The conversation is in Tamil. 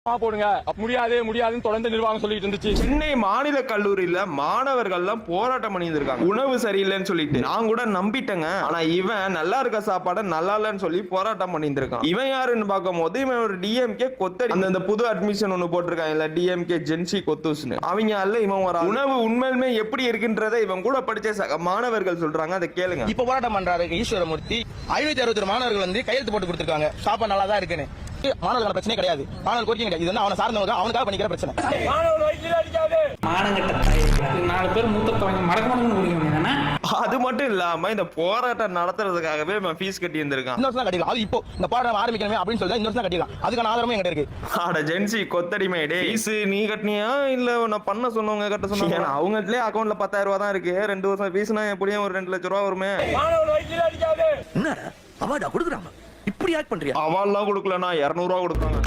போடுங்க முடியாது முடியாதுன்னு தொடர்ந்து நிர்வாகம் சொல்லிட்டு இருந்துச்சு. சென்னை மாநில கல்லூரியில மாணவர்கள் எல்லாம் போராட்டம் பண்ணியிருக்காங்க. உணவு சரியில்லைன்னு சொல்லிட்டு நான் கூட நம்பிட்டேங்க. ஆனா இவன் நல்லா இருக்க சாப்பாடு நல்லா இல்லன்னு சொல்லி போராட்டம் பண்ணியிருக்கான். இவன் யாருன்னு பார்க்கும் போது இவன் ஒரு டிஎம்கே கொத்தடி. அந்த புது அட்மிஷன் ஒண்ணு போட்டிருக்காங்க இல்ல, டிஎம்கே ஜென்சி கொத்துஸ்னு. அவங்க அல்ல இவன் ஒரு உணவு உண்மையுமே எப்படி இருக்குன்றதை இவன் கூட படிச்ச மாணவர்கள் சொல்றாங்க. அதை கேளுங்க. இப்ப போராட்டம் பண்றாரு ஈஸ்வரமூர்த்தி. 561 மாணவர்கள் வந்து கையெழுத்து போட்டு கொடுத்திருக்காங்க. சாப்பாடு நல்லா தான் இருக்குன்னு. மாணவர்கள் பிரச்சனை கிடையாது, மாணவர்கள் கோரிக்கை கிடையாது. இது வந்து அவனை சார்ந்தவங்க அவனுக்காக பண்ணிக்கிற பிரச்சனை. நாலு பேர் மூத்த மடக்கணும். அது மட்டும் இல்லாம இந்த போராட்டம் நடத்துறதுக்காகவே ஃபீஸ் கட்டி இருந்திருக்கான். இன்னொரு கட்டிக்கலாம். அது இப்போ இந்த போராட்டம் ஆரம்பிக்கணுமே அப்படின்னு சொல்லி இன்னொரு கட்டிக்கலாம். அதுக்கான ஆதாரமும் எங்கிட்ட இருக்கு. ஆட ஜென்சி கொத்தடிமை டே. ஃபீஸ் நீ கட்டினியா இல்ல நான் பண்ண சொன்னவங்க கட்ட சொன்னாங்க? அவங்கட்லயே அக்கவுண்ட்ல 10,000 ரூபாய் தான் இருக்கு. 2 வருஷம் ஃபீஸ்னா எப்படியும் ஒரு 2 லட்சம் ரூபாய் வருமே. என்னடா அவார்டா கொடுக்குறாங்க, இப்படி ஆக்ட் பண்றியா? அவார்ட்லாம் கொடுக்கலனா 200 ரூபாய் கொடுப்பாங்க.